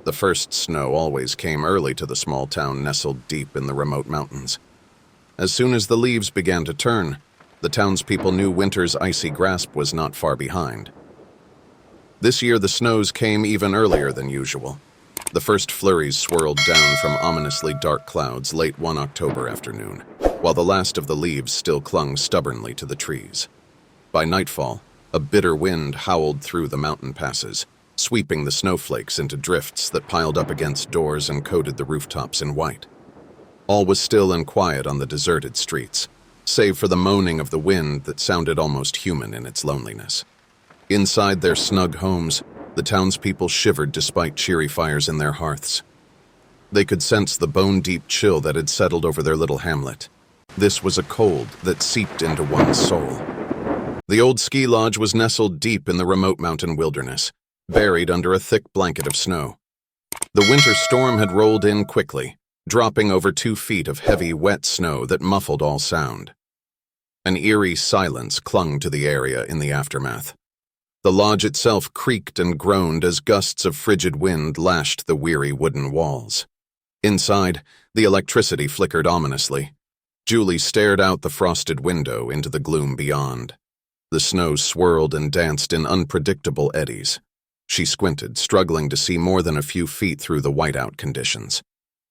The first snow always came early to the small town nestled deep in the remote mountains. As soon as the leaves began to turn, the townspeople knew winter's icy grasp was not far behind. This year the snows came even earlier than usual. The first flurries swirled down from ominously dark clouds late one October afternoon, while the last of the leaves still clung stubbornly to the trees. By nightfall, a bitter wind howled through the mountain passes, sweeping the snowflakes into drifts that piled up against doors and coated the rooftops in white. All was still and quiet on the deserted streets, save for the moaning of the wind that sounded almost human in its loneliness. Inside their snug homes, the townspeople shivered despite cheery fires in their hearths. They could sense the bone-deep chill that had settled over their little hamlet. This was a cold that seeped into one's soul. The old ski lodge was nestled deep in the remote mountain wilderness, buried under a thick blanket of snow. The winter storm had rolled in quickly, dropping over 2 feet of heavy, wet snow that muffled all sound. An eerie silence clung to the area in the aftermath. The lodge itself creaked and groaned as gusts of frigid wind lashed the weary wooden walls. Inside, the electricity flickered ominously. Julie stared out the frosted window into the gloom beyond. The snow swirled and danced in unpredictable eddies. She squinted, struggling to see more than a few feet through the whiteout conditions.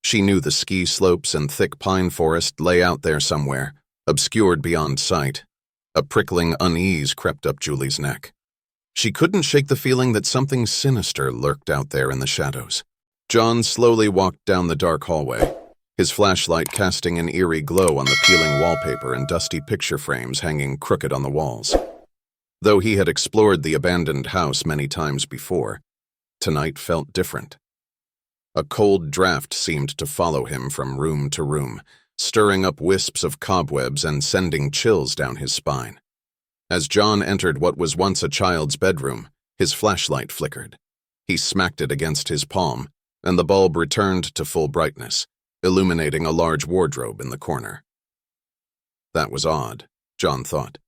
She knew the ski slopes and thick pine forest lay out there somewhere, obscured beyond sight. A prickling unease crept up Julie's neck. She couldn't shake the feeling that something sinister lurked out there in the shadows. John slowly walked down the dark hallway, his flashlight casting an eerie glow on the peeling wallpaper and dusty picture frames hanging crooked on the walls. Though he had explored the abandoned house many times before, tonight felt different. A cold draft seemed to follow him from room to room, stirring up wisps of cobwebs and sending chills down his spine. As John entered what was once a child's bedroom, his flashlight flickered. He smacked it against his palm, and the bulb returned to full brightness, illuminating a large wardrobe in the corner. That was odd, John thought.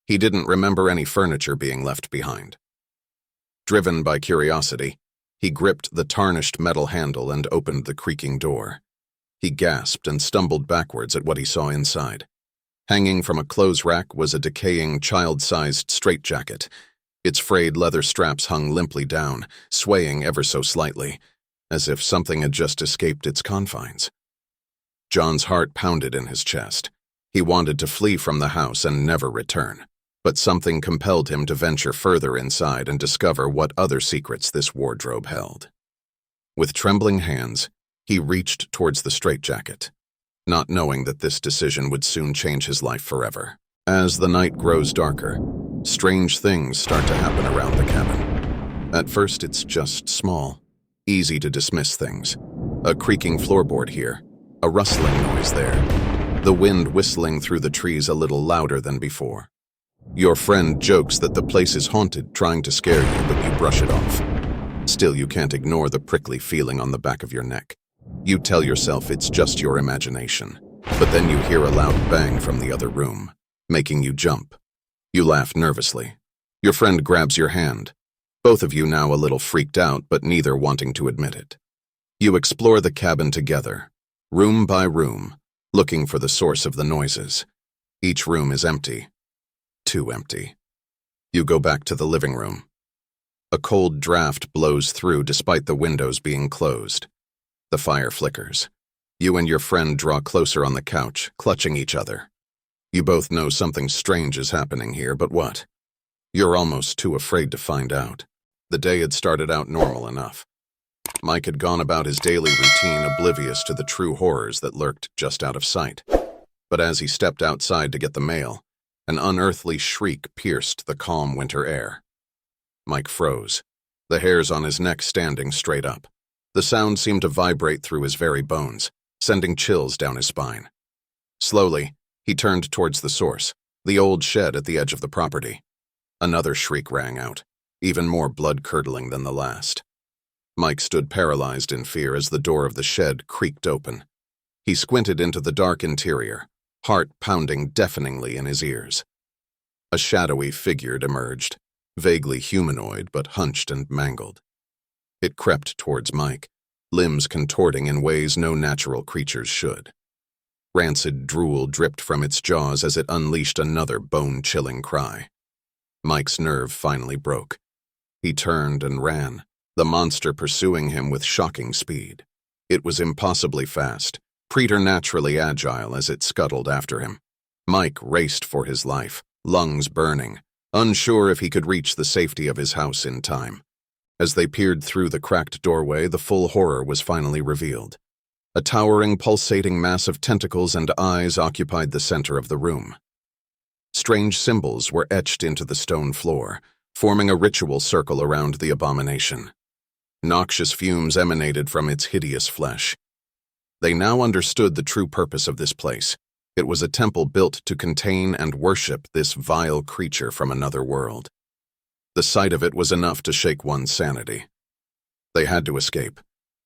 He didn't remember any furniture being left behind. Driven by curiosity, he gripped the tarnished metal handle and opened the creaking door. He gasped and stumbled backwards at what he saw inside. Hanging from a clothes rack was a decaying, child-sized straitjacket. Its frayed leather straps hung limply down, swaying ever so slightly, as if something had just escaped its confines. John's heart pounded in his chest. He wanted to flee from the house and never return, but something compelled him to venture further inside and discover what other secrets this wardrobe held. With trembling hands, he reached towards the straitjacket, not knowing that this decision would soon change his life forever. As the night grows darker, strange things start to happen around the cabin. At first, it's just small, easy to dismiss things. A creaking floorboard here, a rustling noise there, the wind whistling through the trees a little louder than before. Your friend jokes that the place is haunted, trying to scare you, but you brush it off. Still, you can't ignore the prickly feeling on the back of your neck. You tell yourself it's just your imagination, but then you hear a loud bang from the other room, making you jump. You laugh nervously. Your friend grabs your hand, both of you now a little freaked out, but neither wanting to admit it. You explore the cabin together, room by room, looking for the source of the noises. Each room is empty. Too empty. You go back to the living room. A cold draft blows through despite the windows being closed. The fire flickers. You and your friend draw closer on the couch, clutching each other. You both know something strange is happening here, but what? You're almost too afraid to find out. The day had started out normal enough. Mike had gone about his daily routine oblivious to the true horrors that lurked just out of sight. But as he stepped outside to get the mail, an unearthly shriek pierced the calm winter air. Mike froze, the hairs on his neck standing straight up. The sound seemed to vibrate through his very bones, sending chills down his spine. Slowly, he turned towards the source, the old shed at the edge of the property. Another shriek rang out, even more blood-curdling than the last. Mike stood paralyzed in fear as the door of the shed creaked open. He squinted into the dark interior, heart pounding deafeningly in his ears. A shadowy figure emerged, vaguely humanoid but hunched and mangled. It crept towards Mike, limbs contorting in ways no natural creatures should. Rancid drool dripped from its jaws as it unleashed another bone-chilling cry. Mike's nerve finally broke. He turned and ran, the monster pursuing him with shocking speed. It was impossibly fast, preternaturally agile as it scuttled after him. Mike raced for his life, lungs burning, unsure if he could reach the safety of his house in time. As they peered through the cracked doorway, the full horror was finally revealed. A towering, pulsating mass of tentacles and eyes occupied the center of the room. Strange symbols were etched into the stone floor, forming a ritual circle around the abomination. Noxious fumes emanated from its hideous flesh. They now understood the true purpose of this place. It was a temple built to contain and worship this vile creature from another world. The sight of it was enough to shake one's sanity. They had to escape,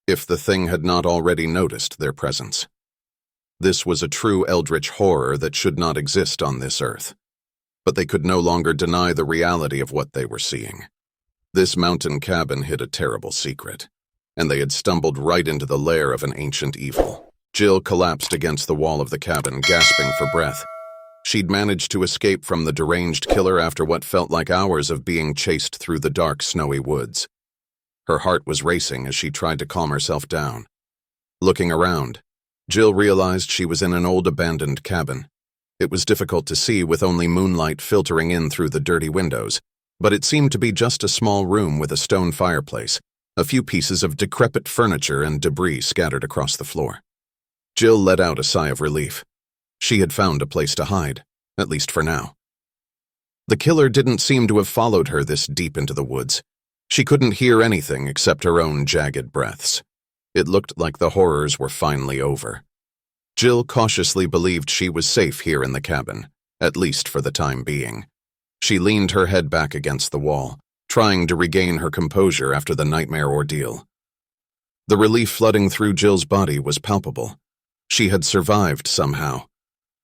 if the thing had not already noticed their presence. This was a true eldritch horror that should not exist on this earth. But they could no longer deny the reality of what they were seeing. This mountain cabin hid a terrible secret, and they had stumbled right into the lair of an ancient evil. Jill collapsed against the wall of the cabin, gasping for breath. She'd managed to escape from the deranged killer after what felt like hours of being chased through the dark, snowy woods. Her heart was racing as she tried to calm herself down. Looking around, Jill realized she was in an old abandoned cabin. It was difficult to see with only moonlight filtering in through the dirty windows, but it seemed to be just a small room with a stone fireplace, a few pieces of decrepit furniture and debris scattered across the floor. Jill let out a sigh of relief. She had found a place to hide, at least for now. The killer didn't seem to have followed her this deep into the woods. She couldn't hear anything except her own jagged breaths. It looked like the horrors were finally over. Jill cautiously believed she was safe here in the cabin, at least for the time being. She leaned her head back against the wall, trying to regain her composure after the nightmare ordeal. The relief flooding through Jill's body was palpable. She had survived somehow.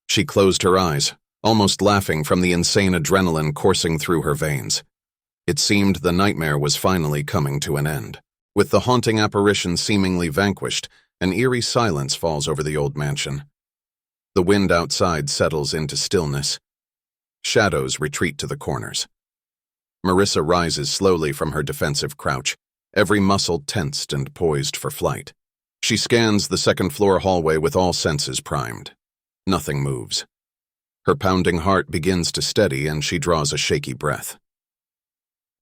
She closed her eyes, almost laughing from the insane adrenaline coursing through her veins. It seemed the nightmare was finally coming to an end. With the haunting apparition seemingly vanquished, an eerie silence falls over the old mansion. The wind outside settles into stillness. Shadows retreat to the corners. Marissa rises slowly from her defensive crouch, every muscle tensed and poised for flight. She scans the second-floor hallway with all senses primed. Nothing moves. Her pounding heart begins to steady and she draws a shaky breath.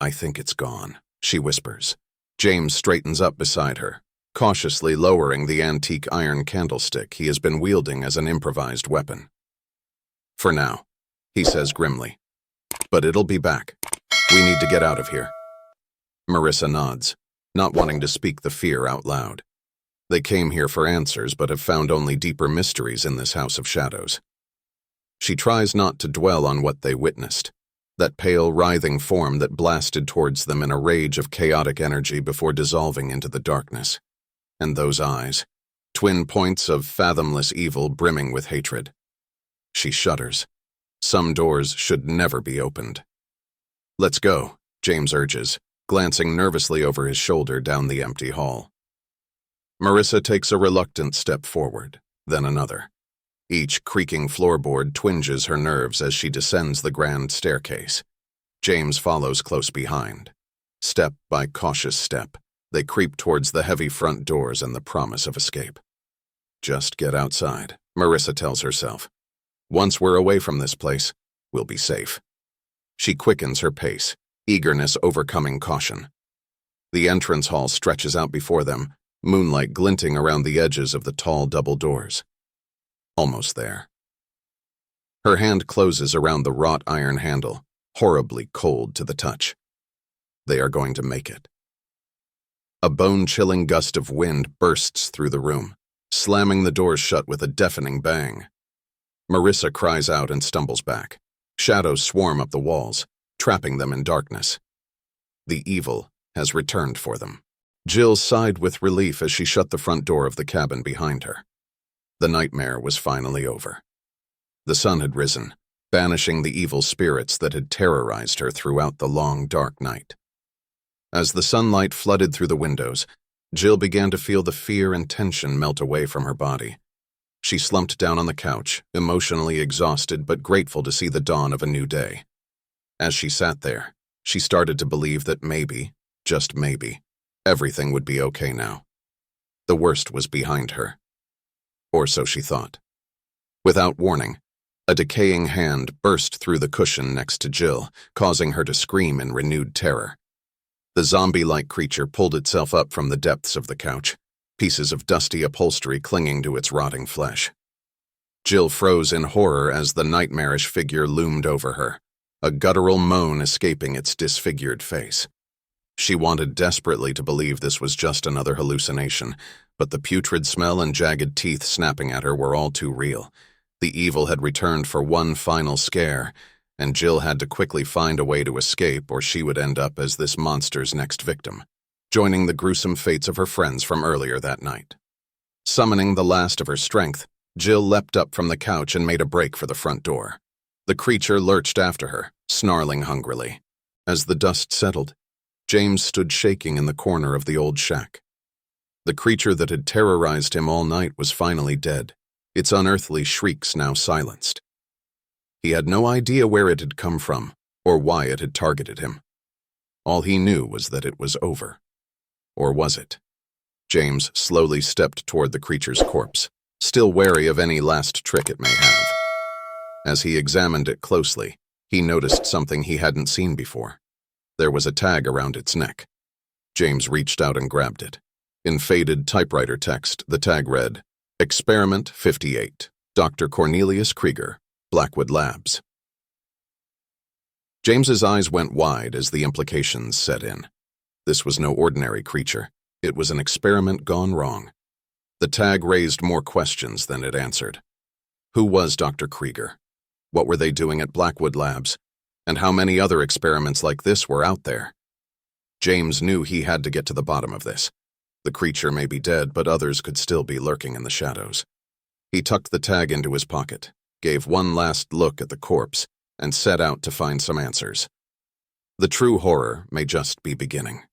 "I think it's gone," she whispers. James straightens up beside her, cautiously lowering the antique iron candlestick he has been wielding as an improvised weapon. "For now," he says grimly. "But it'll be back. We need to get out of here." Marissa nods, not wanting to speak the fear out loud. They came here for answers but have found only deeper mysteries in this house of shadows. She tries not to dwell on what they witnessed, that pale, writhing form that blasted towards them in a rage of chaotic energy before dissolving into the darkness. And those eyes, twin points of fathomless evil brimming with hatred. She shudders. Some doors should never be opened. "Let's go," James urges, glancing nervously over his shoulder down the empty hall. Marissa takes a reluctant step forward, then another. Each creaking floorboard twinges her nerves as she descends the grand staircase. James follows close behind. Step by cautious step, they creep towards the heavy front doors and the promise of escape. "Just get outside," Marissa tells herself. "Once we're away from this place, we'll be safe." She quickens her pace, eagerness overcoming caution. The entrance hall stretches out before them, moonlight glinting around the edges of the tall double doors. Almost there. Her hand closes around the wrought iron handle, horribly cold to the touch. They are going to make it. A bone-chilling gust of wind bursts through the room, slamming the doors shut with a deafening bang. Marissa cries out and stumbles back. Shadows swarm up the walls, trapping them in darkness. The evil has returned for them. Jill sighed with relief as she shut the front door of the cabin behind her. The nightmare was finally over. The sun had risen, banishing the evil spirits that had terrorized her throughout the long, dark night. As the sunlight flooded through the windows, Jill began to feel the fear and tension melt away from her body. She slumped down on the couch, emotionally exhausted but grateful to see the dawn of a new day. As she sat there, she started to believe that maybe, just maybe, everything would be okay now. The worst was behind her. Or so she thought. Without warning, a decaying hand burst through the cushion next to Jill, causing her to scream in renewed terror. The zombie-like creature pulled itself up from the depths of the couch, pieces of dusty upholstery clinging to its rotting flesh. Jill froze in horror as the nightmarish figure loomed over her, a guttural moan escaping its disfigured face. She wanted desperately to believe this was just another hallucination, but the putrid smell and jagged teeth snapping at her were all too real. The evil had returned for one final scare, and Jill had to quickly find a way to escape or she would end up as this monster's next victim, joining the gruesome fates of her friends from earlier that night. Summoning the last of her strength, Jill leapt up from the couch and made a break for the front door. The creature lurched after her, snarling hungrily. As the dust settled, James stood shaking in the corner of the old shack. The creature that had terrorized him all night was finally dead, its unearthly shrieks now silenced. He had no idea where it had come from or why it had targeted him. All he knew was that it was over. Or was it? James slowly stepped toward the creature's corpse, still wary of any last trick it may have. As he examined it closely, he noticed something he hadn't seen before. There was a tag around its neck. James reached out and grabbed it. In faded typewriter text, the tag read, Experiment 58, Dr. Cornelius Krieger, Blackwood Labs. James's eyes went wide as the implications set in. This was no ordinary creature. It was an experiment gone wrong. The tag raised more questions than it answered. Who was Dr. Krieger? What were they doing at Blackwood Labs? And how many other experiments like this were out there? James knew he had to get to the bottom of this. The creature may be dead, but others could still be lurking in the shadows. He tucked the tag into his pocket, gave one last look at the corpse, and set out to find some answers. The true horror may just be beginning.